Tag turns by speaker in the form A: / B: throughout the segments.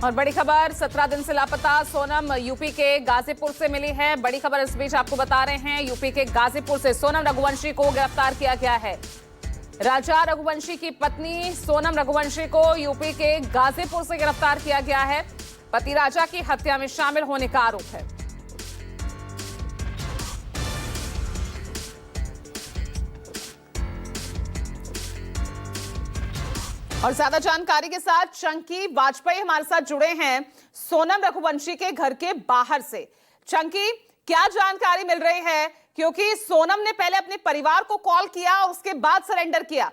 A: और बड़ी खबर, 17 दिन से लापता सोनम यूपी के गाजीपुर से मिली है। बड़ी खबर इस बीच आपको बता रहे हैं, यूपी के गाजीपुर से सोनम रघुवंशी को गिरफ्तार किया गया है। राजा रघुवंशी की पत्नी सोनम रघुवंशी को यूपी के गाजीपुर से गिरफ्तार किया गया है। पति राजा की हत्या में शामिल होने का आरोप है। और ज्यादा जानकारी के साथ चंकी वाजपेयी हमारे साथ जुड़े हैं सोनम रघुवंशी के घर के बाहर से। चंकी, क्या जानकारी मिल रही है, क्योंकि सोनम ने पहले अपने परिवार को कॉल किया और उसके बाद सरेंडर किया।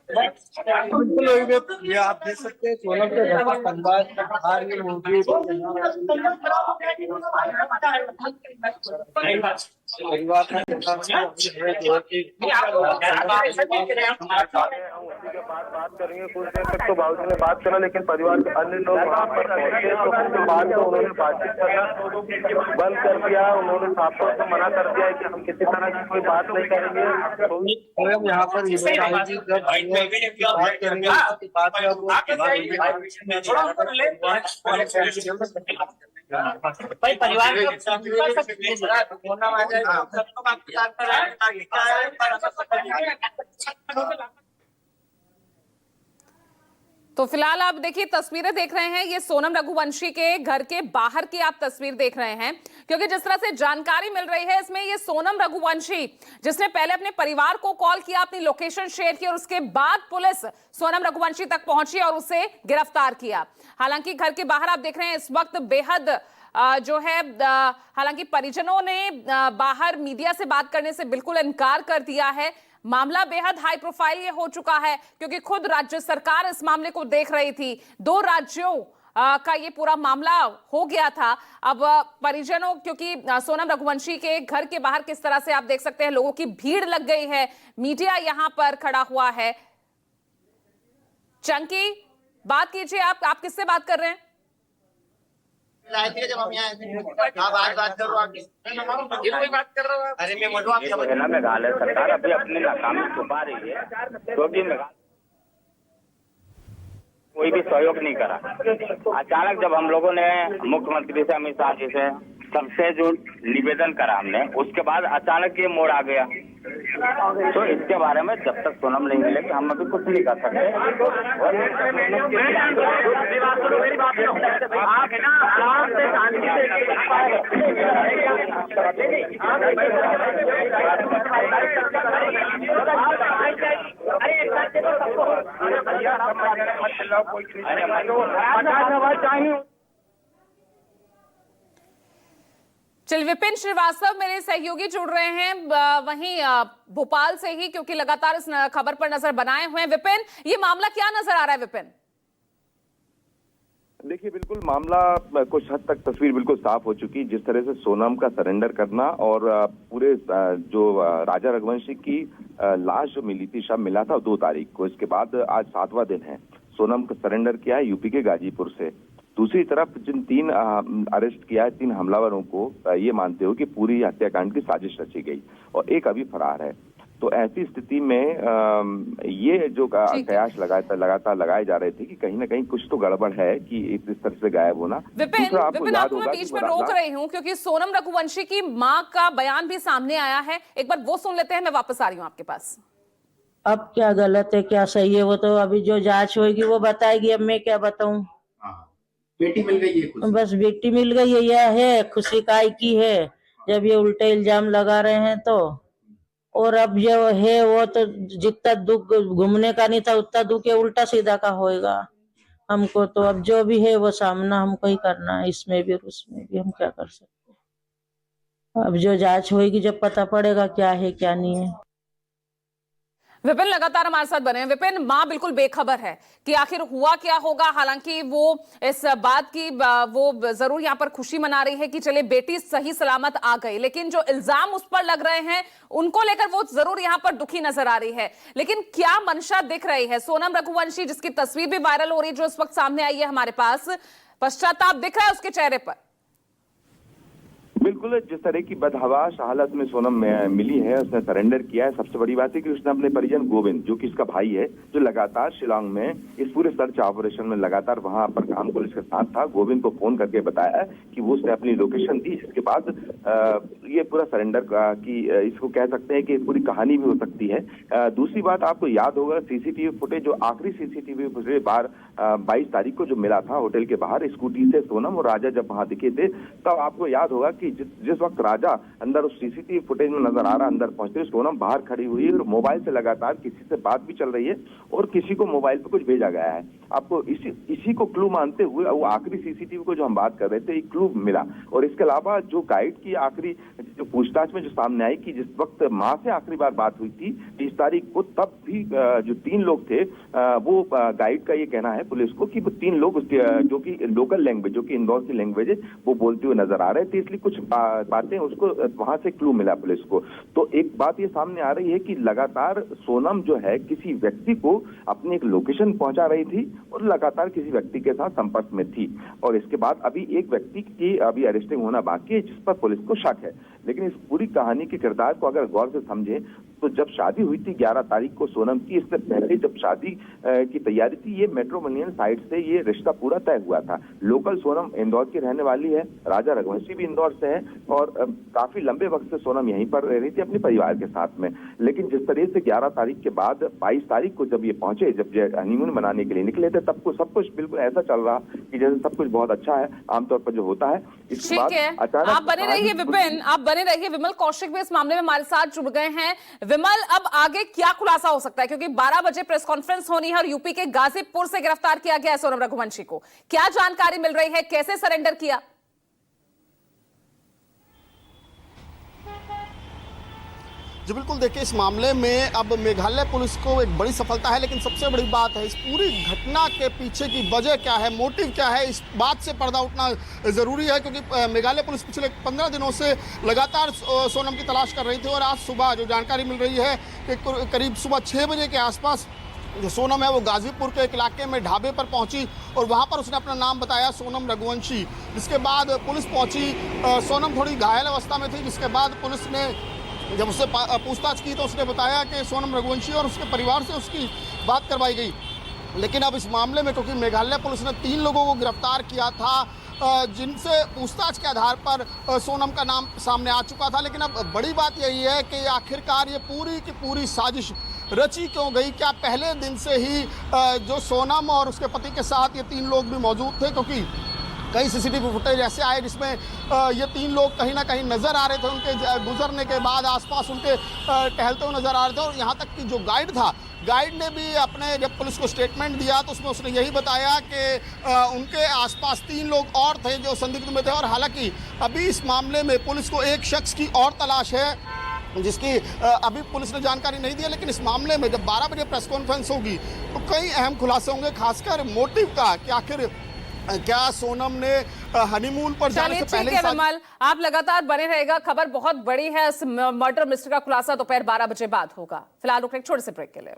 B: बिल्कुल, ये आप देख सकते हैं सोनम के घर पर परिवार बात करेंगे। कुछ देर तक तो बाबूजी ने बात करा, लेकिन परिवार के अन्य लोग वहाँ पर पहुंचे तो उसके बाद में उन्होंने बातचीत करना बंद कर दिया। उन्होंने साफ तौर पर मना कर दिया कि हम किसी तरह की कोई बात नहीं करेंगे। स्वयं यहाँ पर बात करेंगे
C: परिवार
A: तो फिलहाल आप देखिए, तस्वीरें देख रहे हैं, ये सोनम रघुवंशी के घर के बाहर की आप तस्वीर देख रहे हैं, क्योंकि जिस तरह से जानकारी मिल रही है इसमें ये सोनम रघुवंशी जिसने पहले अपने परिवार को कॉल किया, अपनी लोकेशन शेयर की और उसके बाद पुलिस सोनम रघुवंशी तक पहुंची और उसे गिरफ्तार किया। हालांकि घर के बाहर आप देख रहे हैं इस वक्त बेहद जो है, हालांकि परिजनों ने बाहर मीडिया से बात करने से बिल्कुल इनकार कर दिया है। मामला बेहद हाई प्रोफाइल ये हो चुका है, क्योंकि खुद राज्य सरकार इस मामले को देख रही थी। 2 राज्यों का ये पूरा मामला हो गया था। अब परिजनों, क्योंकि सोनम रघुवंशी के घर के बाहर किस तरह से आप देख सकते हैं लोगों की भीड़ लग गई है, मीडिया यहां पर खड़ा हुआ है। चंकी, बात कीजिए, आप किससे बात कर रहे हैं?
C: जब हम यहाँ बात कर रहा हूँ, अरे मैं मधु आप
D: मेघालय सरकार अभी अपनी नाकामी छुपा रही है, क्योंकि कोई भी सहयोग नहीं करा। अचानक जब हम लोगों ने मुख्यमंत्री से, अमित शाह जी से, सबसे जो निवेदन करा हमने, उसके बाद अचानक ये मोड़ आ गया। तो इसके बारे में जब तक सोनम नहीं मिलेगी हम अभी कुछ नहीं कर सकते।
A: चल, विपिन श्रीवास्तव मेरे सहयोगी जुड़ रहे हैं वहीं भोपाल से ही, क्योंकि लगातार इस खबर पर नजर बनाए हुए हैं। विपिन, ये मामला क्या नजर आ रहा है? विपिन,
E: देखिए, बिल्कुल मामला कुछ हद तक तस्वीर बिल्कुल साफ हो चुकी। जिस तरह से सोनम का सरेंडर करना और पूरे जो राजा रघुवंशी की लाश जो मिली थी, शव मिला था 2 तारीख को, इसके बाद आज 7वां दिन है। सोनम का सरेंडर किया है यूपी के गाजीपुर से। दूसरी तरफ जिन 3 अरेस्ट किया है, 3 हमलावरों को ये मानते हो कि पूरी हत्याकांड की साजिश रची गई और एक अभी फरार है। तो ऐसी स्थिति में ये जो कयास लगातार लगाए जा रहे थे कि कहीं ना कहीं कुछ तो गड़बड़ है कि इस तरह से गायब होना।
A: विपिन, आपको मैं बीच में रोक रही हूँ, क्योंकि सोनम रघुवंशी की मां का बयान भी सामने आया है। एक बार वो सुन लेते हैं, मैं वापस आ रही हूँ आपके पास।
F: अब क्या गलत है क्या सही है, वो तो अभी जो जांच होगी वो बताएगी। अब मैं क्या बताऊं?
G: बेटी मिल गई है,
F: बस बेटी मिल गई है, यह है खुशी काय की है। जब ये उल्टे इल्जाम लगा रहे हैं तो, और अब जो है वो तो जितना दुख घूमने का नहीं था उतना दुख ये उल्टा सीधा का होएगा हमको। तो अब जो भी है वो सामना हमको ही करना है, इसमें भी और उसमें भी। हम क्या कर सकते हैं? अब जो जांच होगी जब पता पड़ेगा क्या है क्या नहीं है।
A: विपिन लगातार हमारे साथ बने हैं। विपिन, मां बिल्कुल बेखबर है कि आखिर हुआ क्या होगा। हालांकि वो इस बात की वो जरूर यहाँ पर खुशी मना रही है कि चले बेटी सही सलामत आ गई, लेकिन जो इल्जाम उस पर लग रहे हैं उनको लेकर वो जरूर यहाँ पर दुखी नजर आ रही है। लेकिन क्या मंशा दिख रही है? सोनम रघुवंशी, जिसकी तस्वीर भी वायरल हो रही है, जो इस वक्त सामने आई है हमारे पास, पश्चाताप दिख रहा है उसके चेहरे पर?
E: बिल्कुल बिल्कुल जिस तरह की बदहवास हालत में सोनम मिली है, उसने सरेंडर किया है। सबसे बड़ी बात है कि उसने अपने परिजन गोविंद, जो कि इसका भाई है, जो लगातार शिलांग में इस पूरे सर्च ऑपरेशन में लगातार वहां पर काम पुलिस के साथ था, गोविंद को फोन करके बताया कि वो उसने अपनी लोकेशन दी, जिसके बाद ये पूरा सरेंडर की इसको कह सकते हैं कि पूरी कहानी भी हो सकती है। दूसरी बात, आपको याद होगा सीसीटीवी फुटेज, जो आखिरी सीसीटीवी फुटेज 22 तारीख को जो मिला था होटल के बाहर स्कूटी से सोनम और राजा जब वहां दिखे थे, तब आपको याद होगा कि जिस वक्त राजा अंदर उस सीसीटीवी फुटेज में नजर आ रहा, अंदर पहुंचते सोनम बाहर खड़ी हुई है और मोबाइल से लगातार किसी से बात भी चल रही है और किसी को मोबाइल पे कुछ भेजा गया है। आपको इसी को क्लू मानते हुए वो आखिरी सीसीटीवी को जो हम बात कर रहे थे, एक क्लू मिला। और इसके अलावा जो गाइड की आखिरी जो पूछताछ में जो सामने आई कि जिस वक्त मां से आखिरी बार बात हुई थी 30 तारीख को, तब भी जो 3 लोग थे, वो गाइड का ये कहना है पुलिस को कि वो 3 लोग जो कि लोकल लैंग्वेज, जो कि इंदौर की लैंग्वेज है, वो बोलते हुए नजर आ रहे थे। इसलिए कुछ बातें उसको वहां से क्लू मिला पुलिस को। तो एक बात ये सामने आ रही है कि लगातार सोनम जो है किसी व्यक्ति को अपनी एक लोकेशन पहुंचा रही थी और लगातार किसी व्यक्ति के साथ संपर्क में थी। और इसके बाद अभी एक व्यक्ति की अभी अरेस्टिंग होना बाकी है, जिस पर पुलिस को शक है। लेकिन इस पूरी कहानी के किरदार को अगर गौर से समझें तो जब शादी हुई थी 11 तारीख को सोनम की, इससे पहले जब शादी की तैयारी थी, ये मेट्रोमोनियन साइड से ये रिश्ता पूरा तय हुआ था। लोकल सोनम इंदौर की रहने वाली है, राजा रघुवंशी भी इंदौर से है और काफी लंबे वक्त से सोनम यहीं पर रह रही थी अपने परिवार के साथ में। लेकिन जिस तरह से 11 तारीख के बाद 22 तारीख को जब ये पहुंचे, जब हनीमून मनाने के लिए निकले थे, तब को सब कुछ बिल्कुल ऐसा चल रहा कि जैसे सब कुछ बहुत अच्छा है, आमतौर पर जो होता है।
A: ठीक है, आप बने रहिए विपिन, आप बने रहिए। विमल कौशिक भी इस मामले में हमारे साथ जुड़ गए हैं। विमल, अब आगे क्या खुलासा हो सकता है, क्योंकि 12 बजे प्रेस कॉन्फ्रेंस होनी है और यूपी के गाजीपुर से गिरफ्तार किया गया है सोनम रघुवंशी को। क्या जानकारी मिल रही है, कैसे सरेंडर किया?
H: जी बिल्कुल, देखिए इस मामले में अब मेघालय पुलिस को एक बड़ी सफलता है, लेकिन सबसे बड़ी बात है इस पूरी घटना के पीछे की वजह क्या है, मोटिव क्या है, इस बात से पर्दा उठना ज़रूरी है। क्योंकि मेघालय पुलिस पिछले 15 दिनों से लगातार सोनम की तलाश कर रही थी और आज सुबह जो जानकारी मिल रही है कि करीब सुबह 6 बजे के आसपास जो सोनम है वो गाजीपुर के एक इलाके में ढाबे पर पहुंची और वहां पर उसने अपना नाम बताया, सोनम रघुवंशी। जिसके बाद पुलिस पहुंची, सोनम थोड़ी घायल अवस्था में थी, जिसके बाद पुलिस ने जब उससे पूछताछ की तो उसने बताया कि सोनम रघुवंशी और उसके परिवार से उसकी बात करवाई गई। लेकिन अब इस मामले में क्योंकि मेघालय पुलिस ने 3 लोगों को गिरफ्तार किया था, जिनसे पूछताछ के आधार पर सोनम का नाम सामने आ चुका था, लेकिन अब बड़ी बात यही है कि आखिरकार ये पूरी की पूरी साजिश रची क्यों गई। क्या पहले दिन से ही जो सोनम और उसके पति के साथ ये 3 लोग भी मौजूद थे, क्योंकि कई सीसीटीवी फुटेज ऐसे आए जिसमें ये 3 लोग कहीं ना कहीं नजर आ रहे थे, उनके गुजरने के बाद आसपास उनके टहलते हुए नजर आ रहे थे। और यहाँ तक कि जो गाइड था, गाइड ने भी अपने जब पुलिस को स्टेटमेंट दिया तो उसमें उसने यही बताया कि उनके आसपास 3 लोग और थे जो संदिग्ध में थे। और हालांकि अभी इस मामले में पुलिस को एक शख्स की और तलाश है, जिसकी अभी पुलिस ने जानकारी नहीं दी है। लेकिन इस मामले में जब 12 बजे प्रेस कॉन्फ्रेंस होगी तो कई अहम खुलासे होंगे, खासकर मोटिव का कि आखिर क्या सोनम ने हनीमून पर जाने से पहले।
A: ठीक है विमल, आप लगातार बने रहेगा, खबर बहुत बड़ी है। इस मर्डर मिस्ट्री का खुलासा दोपहर 12 बजे बाद होगा। फिलहाल रुक एक छोटे से ब्रेक के लिए।